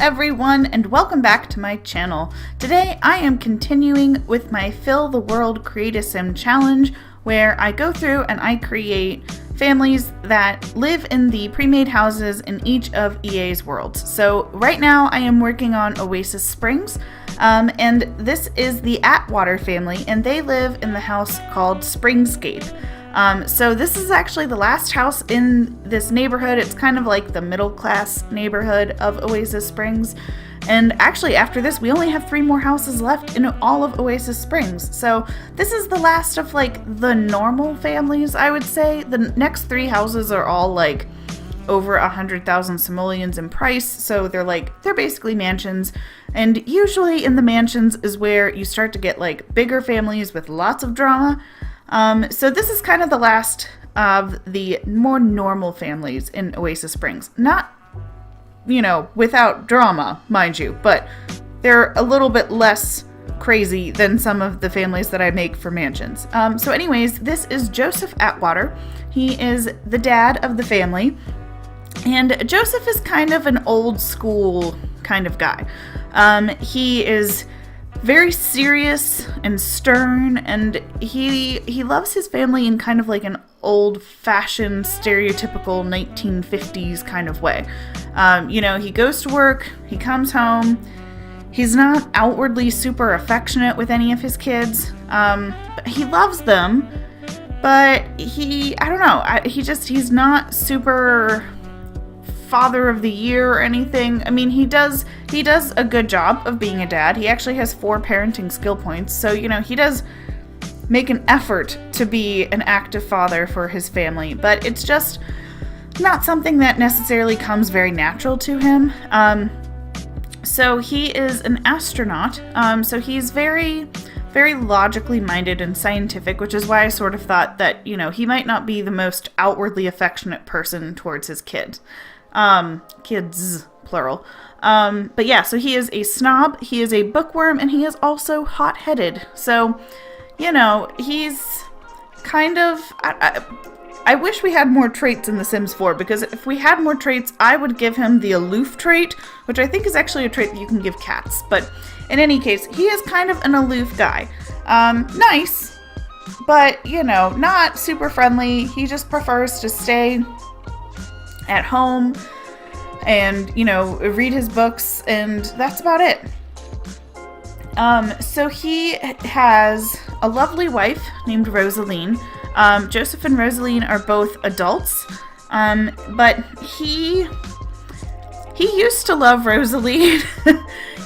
everyone, and welcome back to my channel. Today I am continuing with my Fill the World Create a Sim challenge, where I go through and I create families that live in the pre-made houses in each of EA's worlds. So right now I am working on Oasis Springs, and this is the Atwater family, and they live in the house called Springscape. So this is actually the last house in this neighborhood. It's kind of like the middle class neighborhood of Oasis Springs. And actually after this, we only have 3 more houses left in all of Oasis Springs. So this is the last of like the normal families, I would say. The next 3 houses are all like over 100,000 simoleons in price. So they're basically mansions. And usually in the mansions is where you start to get like bigger families with lots of drama. So this is kind of the last of the more normal families in Oasis Springs. Not, without drama, mind you, but they're a little bit less crazy than some of the families that I make for mansions. So anyways, this is Joseph Atwater. He is the dad of the family, and Joseph is kind of an old school kind of guy. He is very serious and stern, and he loves his family in kind of like an old-fashioned, stereotypical 1950s kind of way. He goes to work, he comes home, he's not outwardly super affectionate with any of his kids. But he loves them, but he's not super father of the year or anything. I mean, he does a good job of being a dad. He actually has 4 parenting skill points. So, he does make an effort to be an active father for his family, but it's just not something that necessarily comes very natural to him. So he is an astronaut. So he's very, very logically minded and scientific, which is why I sort of thought that, he might not be the most outwardly affectionate person towards his kids. Kids, plural. But yeah, so he is a snob, he is a bookworm, and he is also hot-headed. So, he's kind of... I wish we had more traits in The Sims 4, because if we had more traits, I would give him the aloof trait, which I think is actually a trait that you can give cats. But in any case, he is kind of an aloof guy. Nice, but, not super friendly. He just prefers to stay at home and, read his books, and that's about it. So he has a lovely wife named Rosaline. Joseph and Rosaline are both adults, but he used to love Rosaline.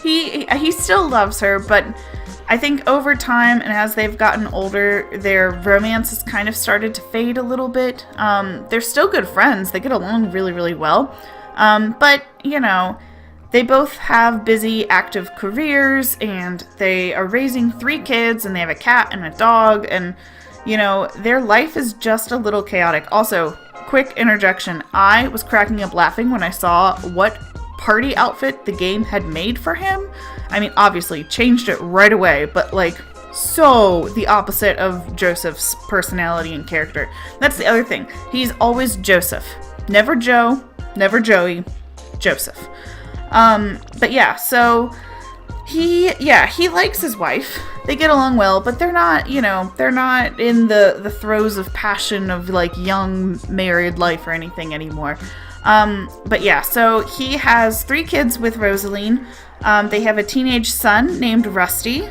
he still loves her, but I think over time and as they've gotten older, their romance has kind of started to fade a little bit. They're still good friends. They get along really, really well. But, they both have busy, active careers, and they are raising 3 kids, and they have a cat and a dog, and, their life is just a little chaotic. Also, quick interjection. I was cracking up laughing when I saw what party outfit the game had made for him. I mean, obviously, changed it right away, but, so the opposite of Joseph's personality and character. That's the other thing. He's always Joseph. Never Joe, never Joey, Joseph. But yeah, so he likes his wife. They get along well, but they're not in the throes of passion of young married life or anything anymore. But yeah, so he has 3 kids with Rosaline. They have a teenage son named Rusty,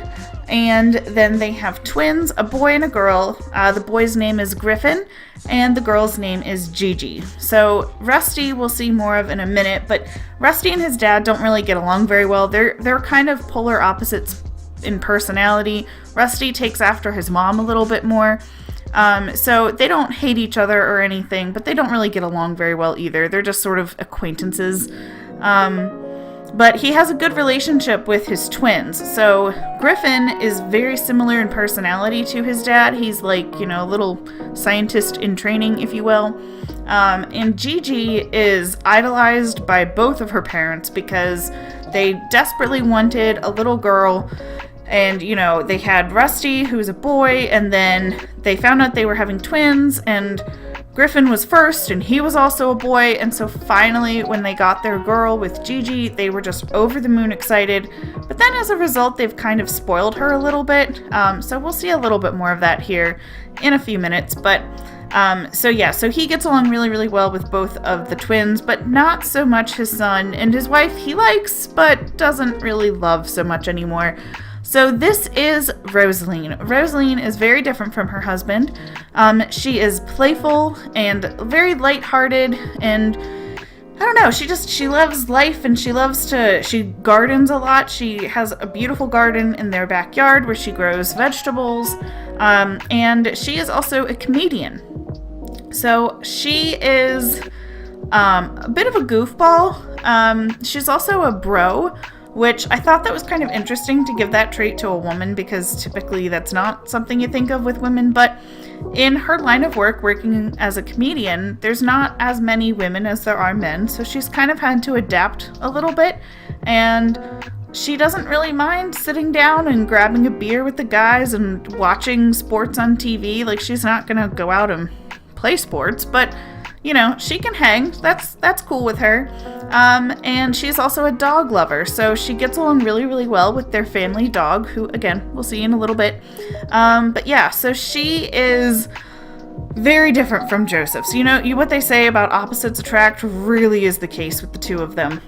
and then they have twins, a boy and a girl. The boy's name is Griffin, and the girl's name is Gigi. So Rusty we'll see more of in a minute, but Rusty and his dad don't really get along very well. They're kind of polar opposites in personality. Rusty takes after his mom a little bit more. So they don't hate each other or anything, but they don't really get along very well either. They're just sort of acquaintances. But he has a good relationship with his twins. So Griffin is very similar in personality to his dad. He's a little scientist in training, if you will. And Gigi is idolized by both of her parents because they desperately wanted a little girl. And, they had Rusty, who's a boy, and then they found out they were having twins, and Griffin was first, and he was also a boy, and so finally, when they got their girl with Gigi, they were just over the moon excited. But then as a result, they've kind of spoiled her a little bit, so we'll see a little bit more of that here in a few minutes. But so he gets along really, really well with both of the twins, but not so much his son, and his wife he likes, but doesn't really love so much anymore. So this is Rosaline. Rosaline is very different from her husband. She is playful and very lighthearted, and I don't know, she loves life, and she gardens a lot. She has a beautiful garden in their backyard where she grows vegetables, and she is also a comedian. So she is a bit of a goofball. She's also a bro, which I thought that was kind of interesting to give that trait to a woman, because typically that's not something you think of with women. But in her line of work, working as a comedian, there's not as many women as there are men, so she's kind of had to adapt a little bit, and she doesn't really mind sitting down and grabbing a beer with the guys and watching sports on TV. Like, she's not gonna go out and play sports, but you know, she can hang. That's cool with her. And she's also a dog lover, so she gets along really, really well with their family dog, who, again, we'll see in a little bit. But yeah, so she is very different from Joseph. So, what they say about opposites attract really is the case with the two of them.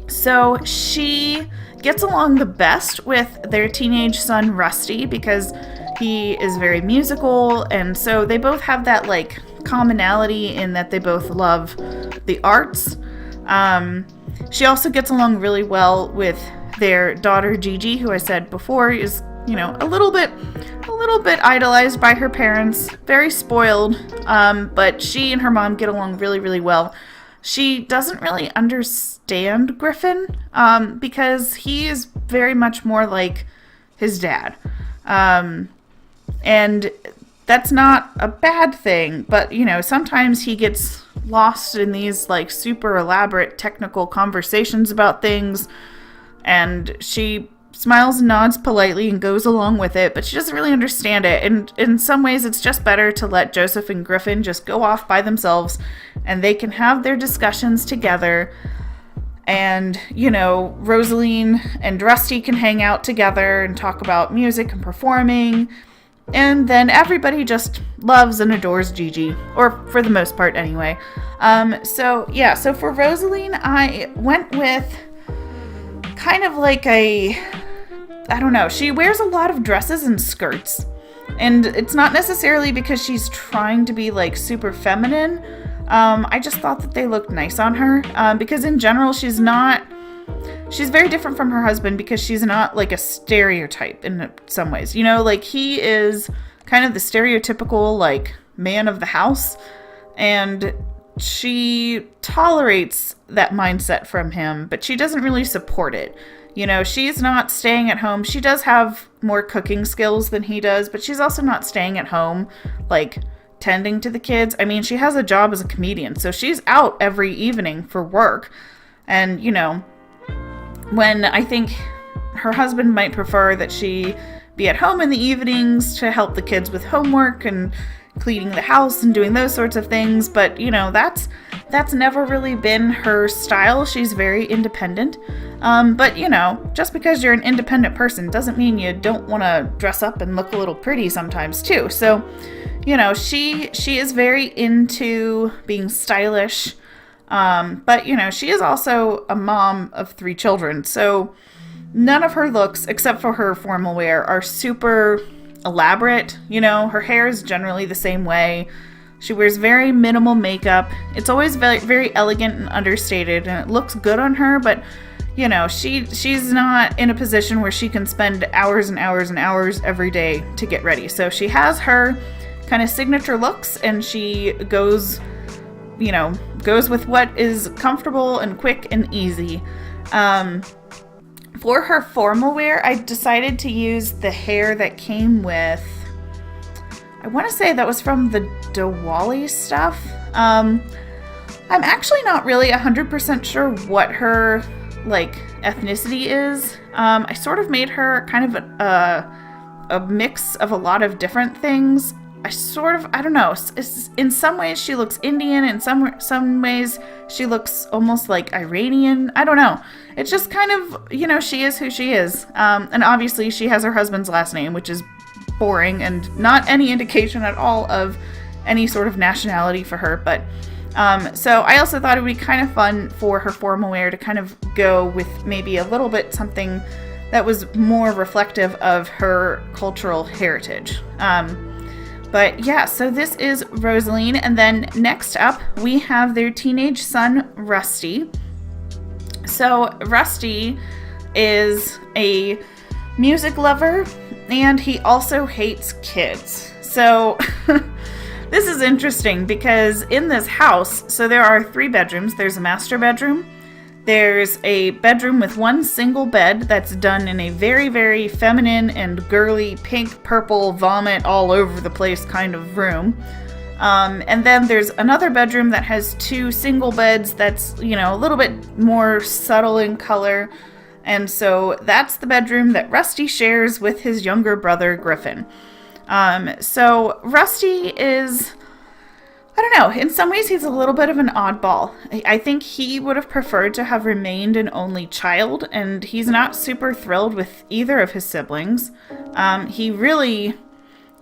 So she gets along the best with their teenage son, Rusty, because he is very musical, and so they both have that, like, commonality in that they both love the arts. She also gets along really well with their daughter Gigi, who I said before is, a little bit idolized by her parents, very spoiled, but she and her mom get along really, really well. She doesn't really understand Griffin, because he is very much more like his dad. And that's not a bad thing, but, sometimes he gets lost in these, like, super elaborate technical conversations about things, and she smiles and nods politely and goes along with it, but she doesn't really understand it, and in some ways it's just better to let Joseph and Griffin just go off by themselves, and they can have their discussions together, and, Rosaline and Rusty can hang out together and talk about music and performing. And then everybody just loves and adores Gigi, or for the most part anyway. So for Rosaline, I went with kind of like she wears a lot of dresses and skirts. And it's not necessarily because she's trying to be, like, super feminine. I just thought that they looked nice on her, because in general she's very different from her husband, because she's not, like, a stereotype in some ways. Like, he is kind of the stereotypical, like, man of the house, and she tolerates that mindset from him, but she doesn't really support it. She's not staying at home. She does have more cooking skills than he does, but she's also not staying at home, like, tending to the kids. I mean, she has a job as a comedian, so she's out every evening for work, and, when I think her husband might prefer that she be at home in the evenings to help the kids with homework and cleaning the house and doing those sorts of things. But, that's never really been her style. She's very independent. But, just because you're an independent person doesn't mean you don't want to dress up and look a little pretty sometimes too. So, she is very into being stylish. But, she is also a mom of 3 children, so none of her looks, except for her formal wear, are super elaborate. Her hair is generally the same way. She wears very minimal makeup. It's always very, very elegant and understated, and it looks good on her, but, she's not in a position where she can spend hours and hours and hours every day to get ready. So she has her kind of signature looks, and she goes with what is comfortable and quick and easy. For her formal wear, I decided to use the hair that came with, I want to say that was from the Diwali stuff. I'm actually not really 100% sure what her, like, ethnicity is. I sort of made her kind of a mix of a lot of different things. I don't know. In some ways she looks Indian. In some ways she looks almost like Iranian. I don't know. It's just kind of, you know, she is who she is. And obviously she has her husband's last name, which is boring and not any indication at all of any sort of nationality for her. But so I also thought it would be kind of fun for her formal wear to kind of go with maybe a little bit something that was more reflective of her cultural heritage. But yeah, so this is Rosaline, and then next up we have their teenage son, Rusty. So Rusty is a music lover, and he also hates kids. So this is interesting because in this house, so there are 3 bedrooms. There's a master bedroom. There's a bedroom with one single bed that's done in a very, very feminine and girly pink, purple, vomit all over the place kind of room. And then there's another bedroom that has 2 single beds that's, you know, a little bit more subtle in color. And so that's the bedroom that Rusty shares with his younger brother, Griffin. So Rusty is, I don't know, in some ways he's a little bit of an oddball. I think he would have preferred to have remained an only child, and he's not super thrilled with either of his siblings. He really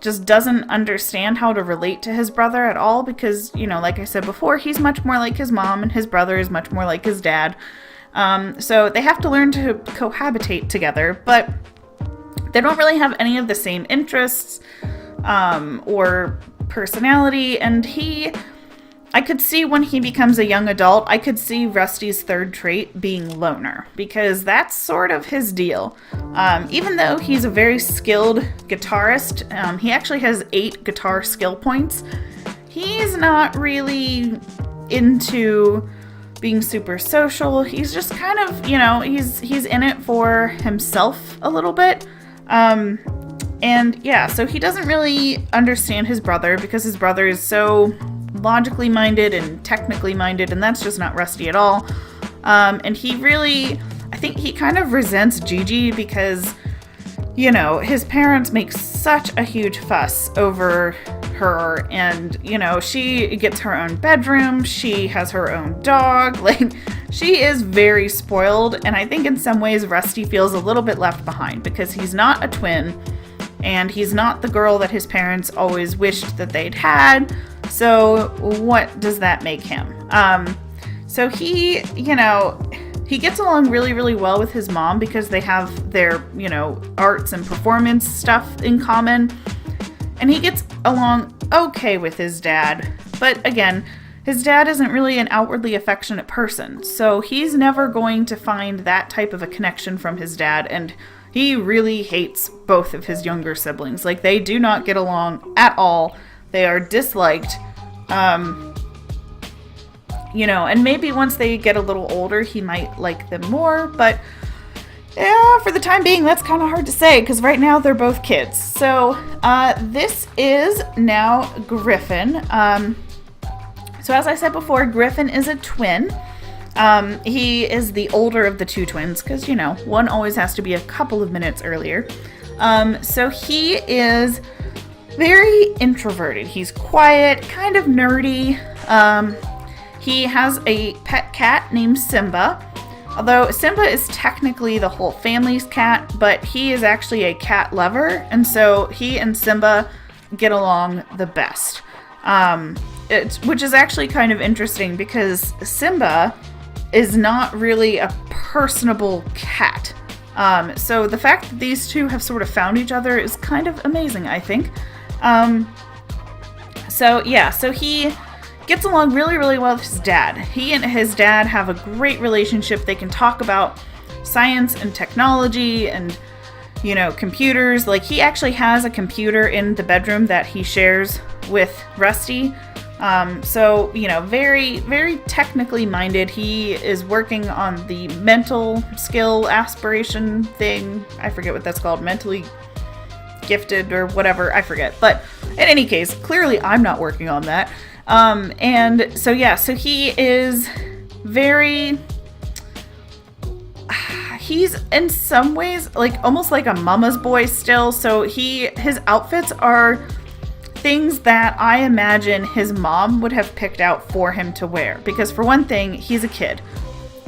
just doesn't understand how to relate to his brother at all because, you know, like I said before, he's much more like his mom and his brother is much more like his dad. So they have to learn to cohabitate together, but they don't really have any of the same interests or personality, and I could see when he becomes a young adult, I could see Rusty's third trait being loner, because that's sort of his deal. Even though he's a very skilled guitarist, he actually has 8 guitar skill points, he's not really into being super social. He's just kind of, you know, he's in it for himself a little bit. And yeah, so he doesn't really understand his brother because his brother is so logically minded and technically minded, and that's just not Rusty at all. And he really, I think he kind of resents Gigi because, you know, his parents make such a huge fuss over her, and, you know, she gets her own bedroom, she has her own dog, like, she is very spoiled, and I think in some ways Rusty feels a little bit left behind because he's not a twin, and he's not the girl that his parents always wished that they'd had, so what does that make him? So he, you know, he gets along really, really well with his mom because they have their, you know, arts and performance stuff in common, and he gets along okay with his dad, but again, his dad isn't really an outwardly affectionate person, so he's never going to find that type of a connection from his dad, and he really hates both of his younger siblings. Like, they do not get along at all. They are disliked. You know, and maybe once they get a little older, he might like them more, but yeah, for the time being, that's kind of hard to say, because right now they're both kids. So, this is now Griffin. So as I said before, Griffin is a twin. He is the older of the 2 twins, because, you know, one always has to be a couple of minutes earlier. So he is very introverted. He's quiet, kind of nerdy. He has a pet cat named Simba. Although Simba is technically the whole family's cat, but he is actually a cat lover, and so he and Simba get along the best. Which is actually kind of interesting because Simba is not really a personable cat. So the fact that these 2 have sort of found each other is kind of amazing, I think. So yeah, so he gets along really, really well with his dad. He and his dad have a great relationship. They can talk about science and technology and, you know, computers. Like, he actually has a computer in the bedroom that he shares with Rusty. So, you know, very, very technically minded. He is working on the mental skill aspiration thing. I forget what that's called. Mentally gifted or whatever. I forget. But in any case, clearly I'm not working on that. And so, yeah, so he is very, he's in some ways like almost like a mama's boy still. So his outfits are things that I imagine his mom would have picked out for him to wear. Because for one thing, he's a kid.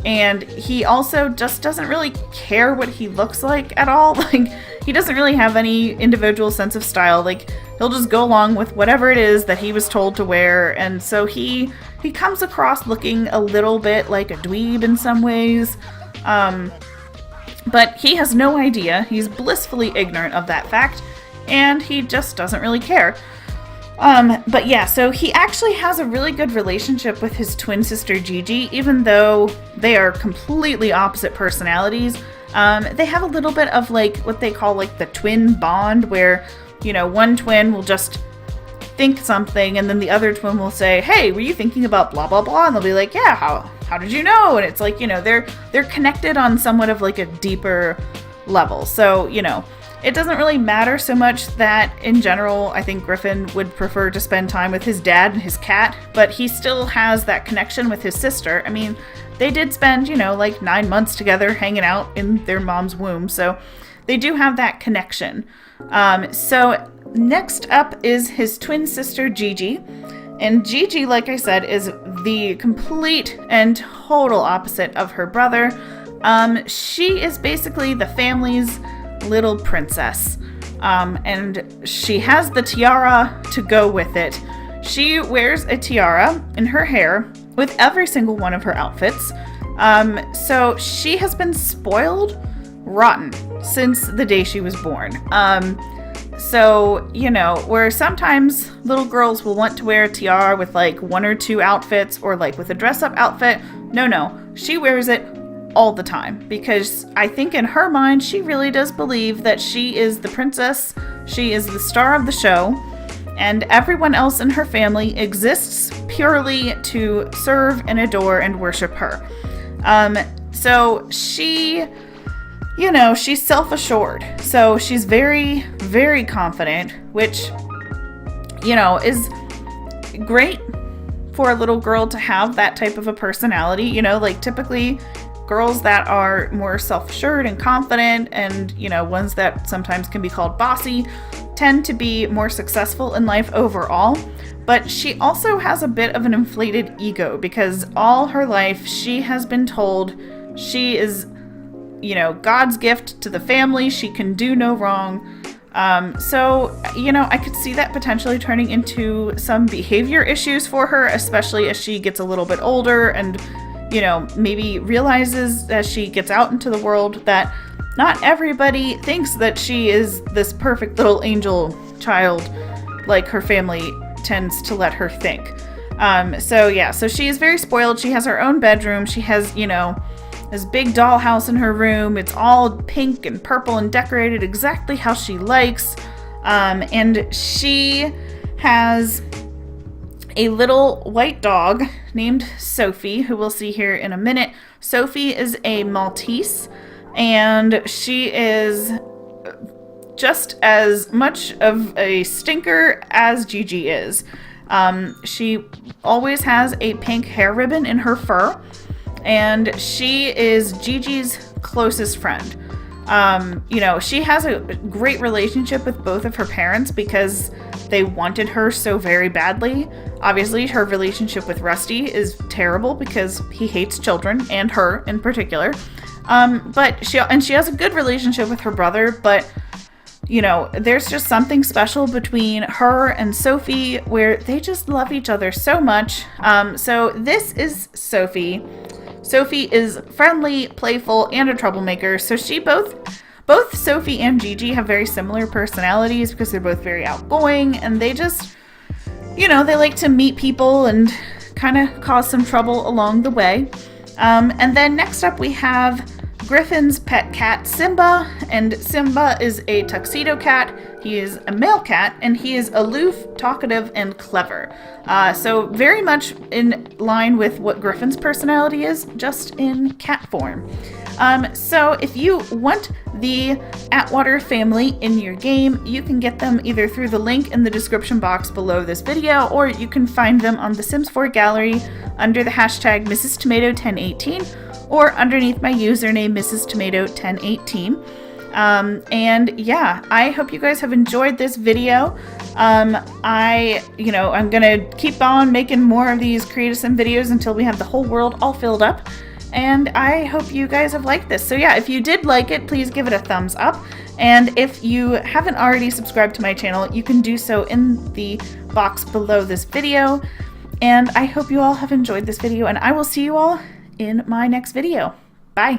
And he also just doesn't really care what he looks like at all. Like, he doesn't really have any individual sense of style. Like, he'll just go along with whatever it is that he was told to wear. And so he comes across looking a little bit like a dweeb in some ways. But he has no idea. He's blissfully ignorant of that fact. And he just doesn't really care. But yeah, so he actually has a really good relationship with his twin sister Gigi, even though they are completely opposite personalities. They have a little bit of like what they call like the twin bond, where, you know, one twin will just think something and then the other twin will say, hey, were you thinking about blah, blah, blah? And they'll be like, yeah, how did you know? And it's like, you know, they're connected on somewhat of like a deeper level. So, you know, it doesn't really matter so much that, in general, I think Griffin would prefer to spend time with his dad and his cat, but he still has that connection with his sister. I mean, they did spend, you know, like 9 months together hanging out in their mom's womb, so they do have that connection. So next up is his twin sister, Gigi. And Gigi, like I said, is the complete and total opposite of her brother. She is basically the family's little princess, and she has the tiara to go with it. She wears a tiara in her hair with every single one of her outfits. So she has been spoiled rotten since the day she was born. So, you know, where sometimes little girls will want to wear a tiara with like 1 or 2 outfits, or like with a dress-up outfit. No, she wears it all the time, because I think in her mind she really does believe that she is the princess, she is the star of the show, and everyone else in her family exists purely to serve and adore and worship her. So she, you know, she's self-assured, so she's very, very confident, which, you know, is great for a little girl to have that type of a personality. You know, like typically girls that are more self-assured and confident, and, you know, ones that sometimes can be called bossy, tend to be more successful in life overall. But she also has a bit of an inflated ego, because all her life she has been told she is, you know, God's gift to the family. She can do no wrong. So, you know, I could see that potentially turning into some behavior issues for her, especially as she gets a little bit older and, you know, maybe realizes as she gets out into the world that not everybody thinks that she is this perfect little angel child like her family tends to let her think. So she is very spoiled. She has her own bedroom. She has, you know, this big dollhouse in her room. It's all pink and purple and decorated exactly how she likes. And she has a little white dog named Sophie, who we'll see here in a minute. Sophie is a Maltese, and she is just as much of a stinker as Gigi is. She always has a pink hair ribbon in her fur, and she is Gigi's closest friend. You know, she has a great relationship with both of her parents because they wanted her so very badly. Obviously, her relationship with Rusty is terrible because he hates children, and her in particular. But she has a good relationship with her brother, but, you know, there's just something special between her and Sophie where they just love each other so much. So this is Sophie. Sophie is friendly, playful, and a troublemaker. So both Sophie and Gigi have very similar personalities because they're both very outgoing, and they just, you know, they like to meet people and kind of cause some trouble along the way. And then next up we have Griffin's pet cat, Simba, and Simba is a tuxedo cat. He is a male cat, and he is aloof, talkative, and clever. So very much in line with what Griffin's personality is, just in cat form. So if you want the Atwater family in your game, you can get them either through the link in the description box below this video, or you can find them on the Sims 4 gallery under the hashtag Mrs. Tomato 1018, or underneath my username Mrs. Tomato 1018. And yeah, I hope you guys have enjoyed this video. I'm gonna keep on making more of these Creative videos until we have the whole world all filled up. And I hope you guys have liked this. So yeah, if you did like it, please give it a thumbs up. And if you haven't already subscribed to my channel, you can do so in the box below this video. And I hope you all have enjoyed this video, and I will see you all in my next video. Bye.